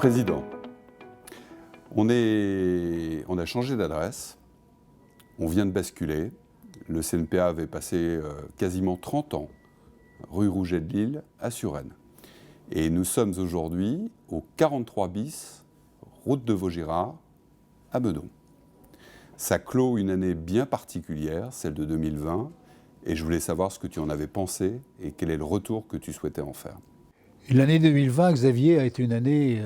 Président, on a changé d'adresse, on vient de basculer. Le CNPA avait passé quasiment 30 ans rue Rouget de Lille à Suresnes. Et nous sommes aujourd'hui au 43 bis, route de Vaugirard, à Meudon. Ça clôt une année bien particulière, celle de 2020, et je voulais savoir ce que tu en avais pensé et quel est le retour que tu souhaitais en faire. L'année 2020, Xavier, a été une année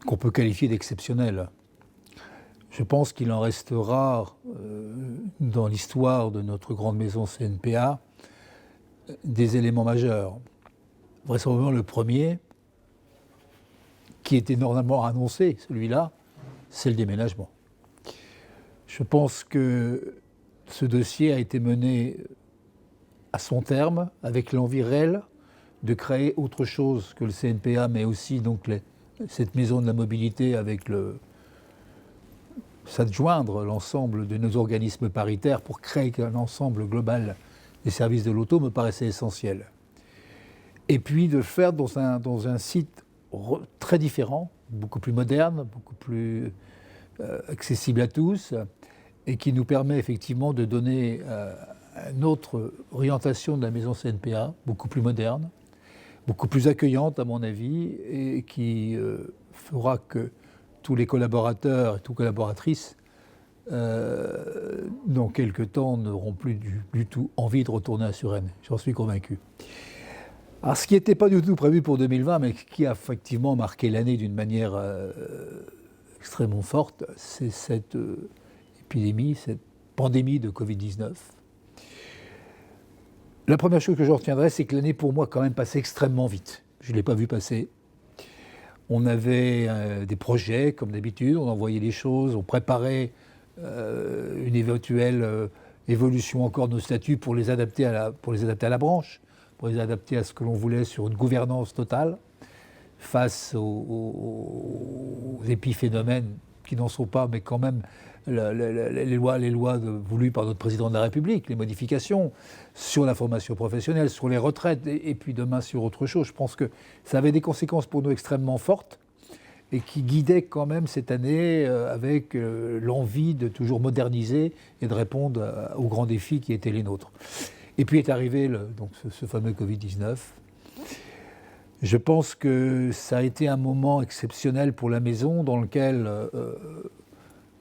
qu'on peut qualifier d'exceptionnelle. Je pense qu'il en restera dans l'histoire de notre grande maison CNPA des éléments majeurs. Vraisemblablement le premier, qui était normalement annoncé, celui-là, c'est le déménagement. Je pense que ce dossier a été mené à son terme, avec l'envie réelle de créer autre chose que le CNPA, mais aussi donc cette maison de la mobilité avec s'adjoindre l'ensemble de nos organismes paritaires pour créer un ensemble global des services de l'auto me paraissait essentiel. Et puis de le faire dans un site très différent, beaucoup plus moderne, beaucoup plus accessible à tous, et qui nous permet effectivement de donner une autre orientation de la maison CNPA, beaucoup plus moderne, beaucoup plus accueillante à mon avis, et qui fera que tous les collaborateurs et toutes collaboratrices, dans quelques temps, n'auront plus du tout envie de retourner à Suresnes. J'en suis convaincu. Alors, ce qui n'était pas du tout prévu pour 2020, mais qui a effectivement marqué l'année d'une manière extrêmement forte, c'est cette épidémie, cette pandémie de Covid-19. La première chose que je retiendrai, c'est que l'année, pour moi, quand même passé extrêmement vite. Je ne l'ai pas vu passer. On avait des projets, comme d'habitude, on envoyait les choses, on préparait une éventuelle évolution encore de nos statuts pour les adapter à la branche, pour les adapter à ce que l'on voulait sur une gouvernance totale, face aux épiphénomènes qui n'en sont pas, mais quand même les lois voulues par notre président de la République, les modifications sur la formation professionnelle, sur les retraites, et puis demain sur autre chose. Je pense que ça avait des conséquences pour nous extrêmement fortes et qui guidaient quand même cette année avec l'envie de toujours moderniser et de répondre aux grands défis qui étaient les nôtres. Et puis est arrivé donc ce fameux Covid-19. Je pense que ça a été un moment exceptionnel pour la maison dans lequel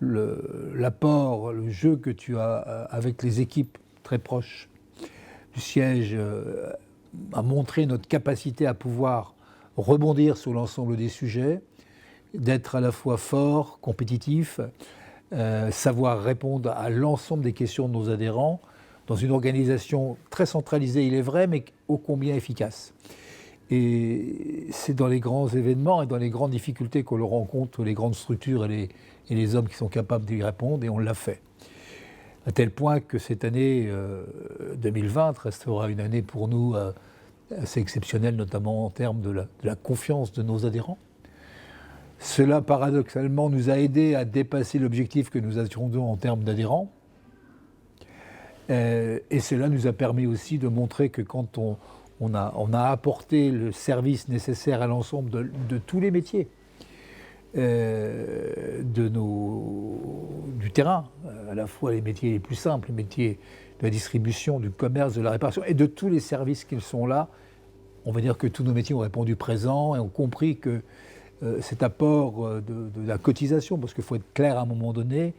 l'apport, le jeu que tu as avec les équipes très proches du siège a montré notre capacité à pouvoir rebondir sur l'ensemble des sujets, d'être à la fois fort, compétitif, savoir répondre à l'ensemble des questions de nos adhérents dans une organisation très centralisée, il est vrai, mais ô combien efficace. Et c'est dans les grands événements et dans les grandes difficultés que l'on rencontre les grandes structures et les hommes qui sont capables d'y répondre, et on l'a fait. À tel point que cette année 2020 restera une année pour nous assez exceptionnelle, notamment en termes de la confiance de nos adhérents. Cela, paradoxalement, nous a aidés à dépasser l'objectif que nous attendions en termes d'adhérents. Et cela nous a permis aussi de montrer que quand on a apporté le service nécessaire à l'ensemble de tous les métiers, du terrain, à la fois les métiers les plus simples, les métiers de la distribution, du commerce, de la réparation, et de tous les services qui sont là. On va dire que tous nos métiers ont répondu présent et ont compris que cet apport de la cotisation, parce qu'il faut être clair à un moment donné,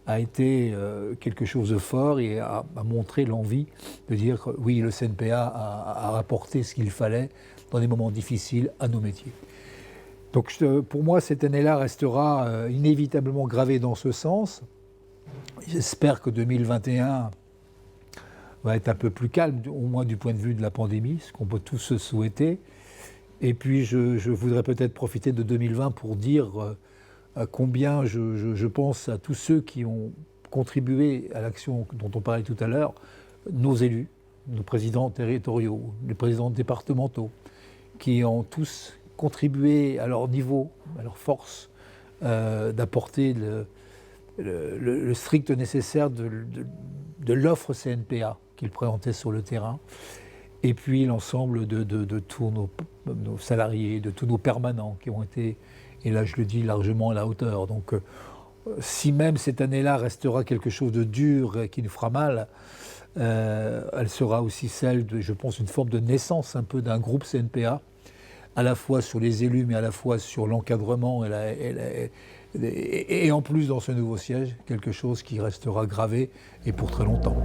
a été quelque chose de fort et a montré l'envie de dire que oui, le CNPA a rapporté ce qu'il fallait dans des moments difficiles à nos métiers. Donc pour moi, cette année-là restera inévitablement gravée dans ce sens. J'espère que 2021 va être un peu plus calme, au moins du point de vue de la pandémie, ce qu'on peut tous se souhaiter. Et puis je voudrais peut-être profiter de 2020 pour dire à combien je pense à tous ceux qui ont contribué à l'action dont on parlait tout à l'heure, nos élus, nos présidents territoriaux, les présidents départementaux, qui ont tous contribué à leur niveau, à leur force, d'apporter le strict nécessaire de l'offre CNPA qu'ils présentaient sur le terrain. et puis l'ensemble de tous nos salariés, de tous nos permanents qui ont été, et là je le dis, largement à la hauteur. Donc si même cette année-là restera quelque chose de dur et qui nous fera mal, elle sera aussi celle de, je pense, une forme de naissance un peu d'un groupe CNPA, à la fois sur les élus, mais à la fois sur l'encadrement et en plus dans ce nouveau siège, quelque chose qui restera gravé et pour très longtemps.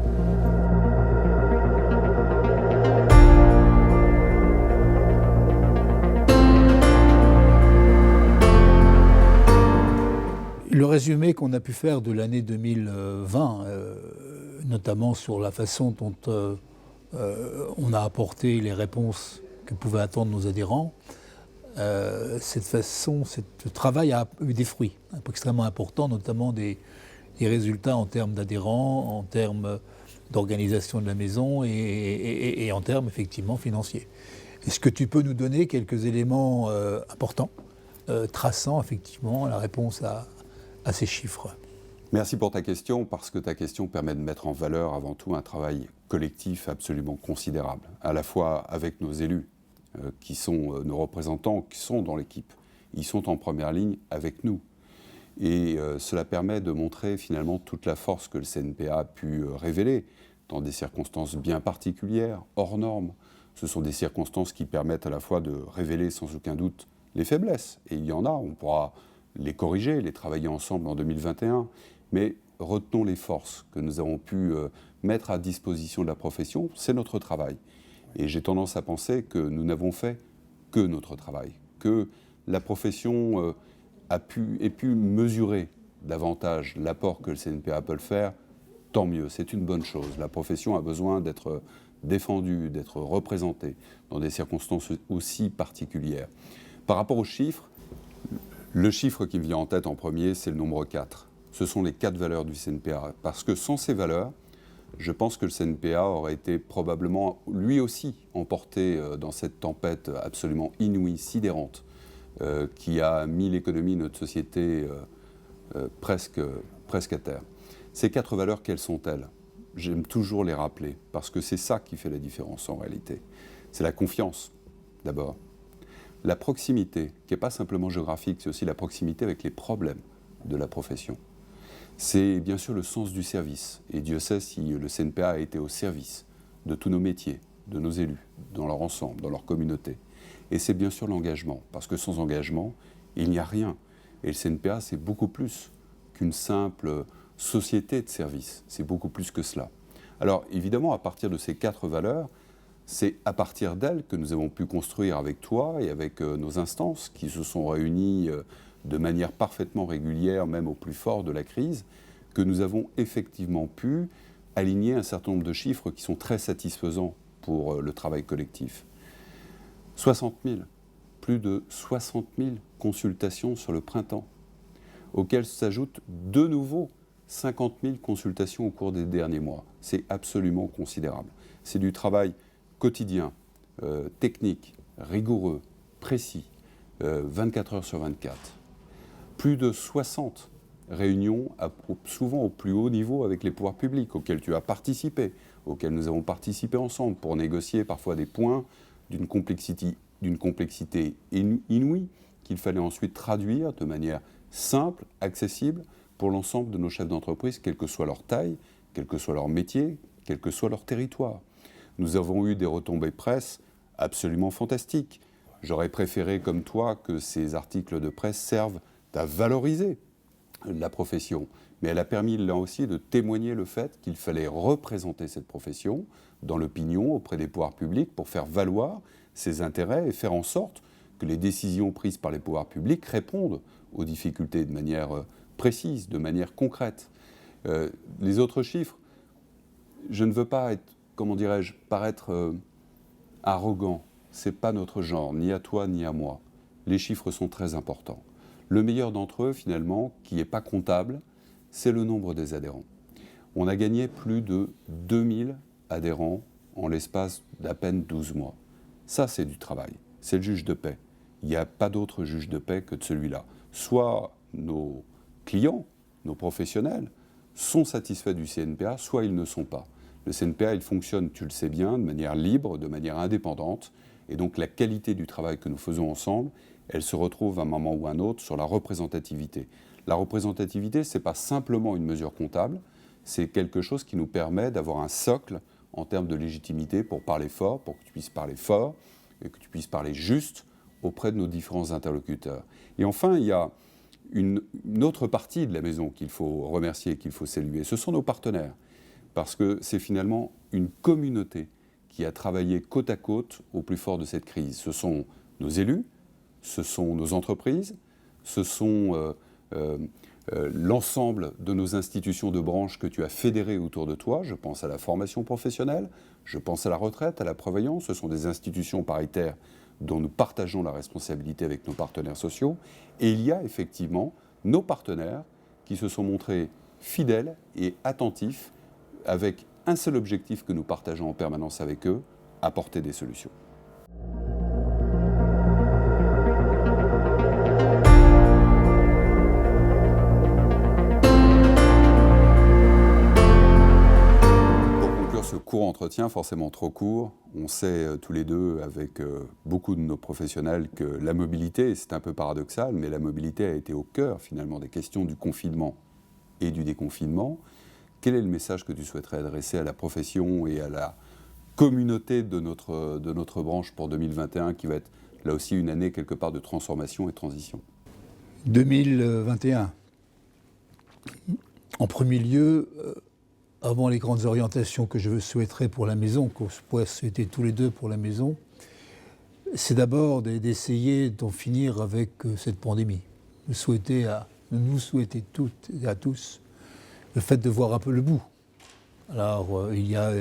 Le résumé qu'on a pu faire de l'année 2020, notamment sur la façon dont on a apporté les réponses que pouvaient attendre nos adhérents, ce travail a eu des fruits extrêmement importants, notamment des résultats en termes d'adhérents, en termes d'organisation de la maison et en termes effectivement financiers. Est-ce que tu peux nous donner quelques éléments importants, traçant effectivement la réponse à ces chiffres? Merci pour ta question, parce que ta question permet de mettre en valeur avant tout un travail collectif absolument considérable, à la fois avec nos élus, qui sont nos représentants, qui sont dans l'équipe. Ils sont en première ligne avec nous. Et cela permet de montrer finalement toute la force que le CNPA a pu révéler dans des circonstances bien particulières, hors normes. Ce sont des circonstances qui permettent à la fois de révéler sans aucun doute les faiblesses. Et il y en a, on pourra les corriger, les travailler ensemble en 2021. Mais retenons les forces que nous avons pu mettre à disposition de la profession. C'est notre travail. Et j'ai tendance à penser que nous n'avons fait que notre travail, que la profession ait pu mesurer davantage l'apport que le CNPA peut le faire, tant mieux, c'est une bonne chose. La profession a besoin d'être défendue, d'être représentée dans des circonstances aussi particulières. Par rapport aux chiffres, le chiffre qui me vient en tête en premier, c'est le nombre 4. Ce sont les 4 valeurs du CNPA, parce que sans ces valeurs, je pense que le CNPA aurait été probablement, lui aussi, emporté dans cette tempête absolument inouïe, sidérante, qui a mis l'économie de notre société presque à terre. Ces 4 valeurs, quelles sont-elles? J'aime toujours les rappeler, parce que c'est ça qui fait la différence en réalité. C'est la confiance, d'abord. La proximité, qui n'est pas simplement géographique, c'est aussi la proximité avec les problèmes de la profession. C'est bien sûr le sens du service, et Dieu sait si le CNPA a été au service de tous nos métiers, de nos élus, dans leur ensemble, dans leur communauté. Et c'est bien sûr l'engagement, parce que sans engagement, il n'y a rien. Et le CNPA, c'est beaucoup plus qu'une simple société de service, c'est beaucoup plus que cela. Alors évidemment, à partir de ces 4 valeurs, c'est à partir d'elles que nous avons pu construire avec toi et avec nos instances qui se sont réunies de manière parfaitement régulière, même au plus fort de la crise, que nous avons effectivement pu aligner un certain nombre de chiffres qui sont très satisfaisants pour le travail collectif. 60 000, plus de 60 000 consultations sur le printemps, auxquelles s'ajoutent de nouveau 50 000 consultations au cours des derniers mois. C'est absolument considérable. C'est du travail quotidien, technique, rigoureux, précis, 24 heures sur 24. Plus de 60 réunions, souvent au plus haut niveau avec les pouvoirs publics, auxquelles tu as participé, auxquelles nous avons participé ensemble pour négocier parfois des points d'une complexité inouïe qu'il fallait ensuite traduire de manière simple, accessible pour l'ensemble de nos chefs d'entreprise, quelle que soit leur taille, quel que soit leur métier, quel que soit leur territoire. Nous avons eu des retombées presse absolument fantastiques. J'aurais préféré, comme toi, que ces articles de presse servent à valoriser la profession. Mais elle a permis là aussi de témoigner le fait qu'il fallait représenter cette profession dans l'opinion, auprès des pouvoirs publics, pour faire valoir ses intérêts et faire en sorte que les décisions prises par les pouvoirs publics répondent aux difficultés de manière précise, de manière concrète. Les autres chiffres, je ne veux pas être, paraître arrogant. Ce n'est pas notre genre, ni à toi ni à moi. Les chiffres sont très importants. Le meilleur d'entre eux, finalement, qui n'est pas comptable, c'est le nombre des adhérents. On a gagné plus de 2000 adhérents en l'espace d'à peine 12 mois. Ça, c'est du travail. C'est le juge de paix. Il n'y a pas d'autre juge de paix que de celui-là. Soit nos clients, nos professionnels, sont satisfaits du CNPA, soit ils ne sont pas. Le CNPA, il fonctionne, tu le sais bien, de manière libre, de manière indépendante. Et donc la qualité du travail que nous faisons ensemble, elle se retrouve à un moment ou à un autre sur la représentativité. La représentativité, ce n'est pas simplement une mesure comptable, c'est quelque chose qui nous permet d'avoir un socle en termes de légitimité pour parler fort, pour que tu puisses parler fort et que tu puisses parler juste auprès de nos différents interlocuteurs. Et enfin, il y a une autre partie de la maison qu'il faut remercier, qu'il faut saluer, ce sont nos partenaires. Parce que c'est finalement une communauté qui a travaillé côte à côte au plus fort de cette crise. Ce sont nos élus, ce sont nos entreprises, ce sont l'ensemble de nos institutions de branche que tu as fédérées autour de toi. Je pense à la formation professionnelle, je pense à la retraite, à la prévoyance. Ce sont des institutions paritaires dont nous partageons la responsabilité avec nos partenaires sociaux. Et il y a effectivement nos partenaires qui se sont montrés fidèles et attentifs avec un seul objectif que nous partageons en permanence avec eux, apporter des solutions. Pour conclure ce court entretien, forcément trop court, on sait tous les deux avec beaucoup de nos professionnels que la mobilité, et c'est un peu paradoxal, mais la mobilité a été au cœur finalement des questions du confinement et du déconfinement. Quel est le message que tu souhaiterais adresser à la profession et à la communauté de notre branche pour 2021, qui va être là aussi une année quelque part de transformation et de transition ? 2021. En premier lieu, avant les grandes orientations que je souhaiterais pour la maison, qu'on pourrait souhaiter tous les deux pour la maison, c'est d'abord d'essayer d'en finir avec cette pandémie. Nous souhaiter toutes et à tous le fait de voir un peu le bout. Alors, il y a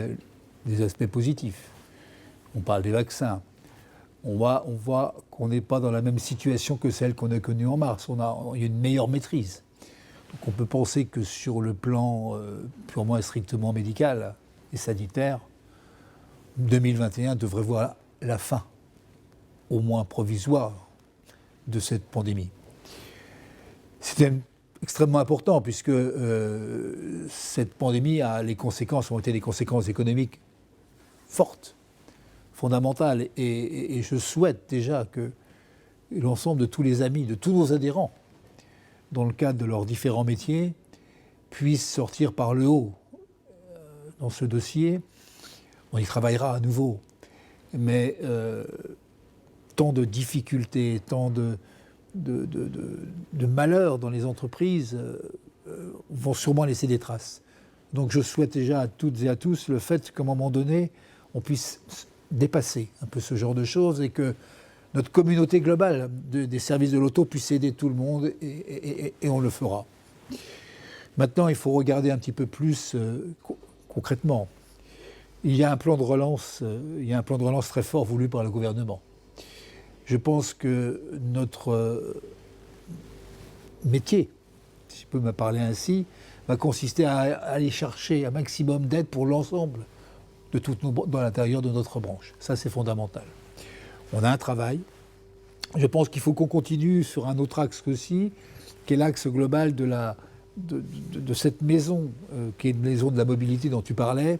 des aspects positifs. On parle des vaccins. On voit qu'on n'est pas dans la même situation que celle qu'on a connue en mars. Il y a une meilleure maîtrise. Donc on peut penser que sur le plan purement et strictement médical et sanitaire, 2021 devrait voir la fin, au moins provisoire, de cette pandémie. C'était extrêmement important puisque cette pandémie ont été des conséquences économiques fortes, fondamentales. Et je souhaite déjà que l'ensemble de tous les amis, de tous nos adhérents, dans le cadre de leurs différents métiers, puissent sortir par le haut dans ce dossier. On y travaillera à nouveau. Mais tant de difficultés, tant de malheurs dans les entreprises vont sûrement laisser des traces. Donc je souhaite déjà à toutes et à tous le fait qu'à un moment donné, on puisse dépasser un peu ce genre de choses et que notre communauté globale des services de l'auto puisse aider tout le monde et on le fera. Maintenant, il faut regarder un petit peu plus concrètement. Il y a un plan de relance très fort voulu par le gouvernement. Je pense que notre métier, si je peux me parler ainsi, va consister à aller chercher un maximum d'aide pour l'ensemble de dans l'intérieur de notre branche. Ça, c'est fondamental. On a un travail. Je pense qu'il faut qu'on continue sur un autre axe aussi, qui est l'axe global de cette maison, qui est une maison de la mobilité dont tu parlais,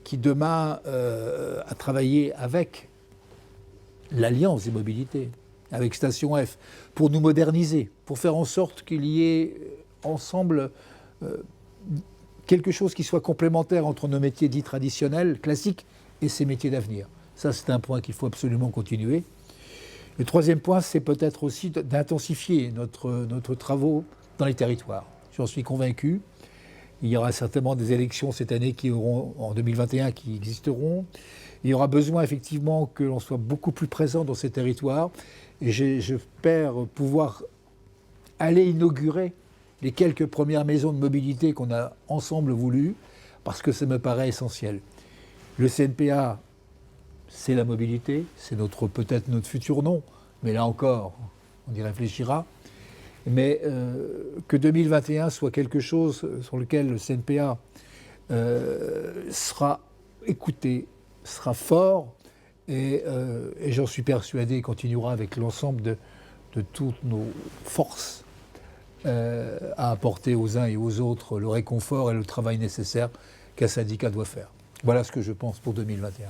qui demain a travaillé avec l'Alliance des mobilités, avec Station F, pour nous moderniser, pour faire en sorte qu'il y ait ensemble quelque chose qui soit complémentaire entre nos métiers dits traditionnels, classiques, et ces métiers d'avenir. Ça, c'est un point qu'il faut absolument continuer. Le troisième point, c'est peut-être aussi d'intensifier notre travaux dans les territoires. J'en suis convaincu. Il y aura certainement des élections cette année en 2021 qui existeront. Il y aura besoin effectivement que l'on soit beaucoup plus présent dans ces territoires. Et j'espère pouvoir aller inaugurer les quelques premières maisons de mobilité qu'on a ensemble voulues, parce que ça me paraît essentiel. Le CNPA, c'est la mobilité, c'est peut-être notre futur nom, mais là encore, on y réfléchira. Mais que 2021 soit quelque chose sur lequel le CNPA sera écouté, sera fort, et j'en suis persuadé, continuera avec l'ensemble de toutes nos forces à apporter aux uns et aux autres le réconfort et le travail nécessaire qu'un syndicat doit faire. Voilà ce que je pense pour 2021.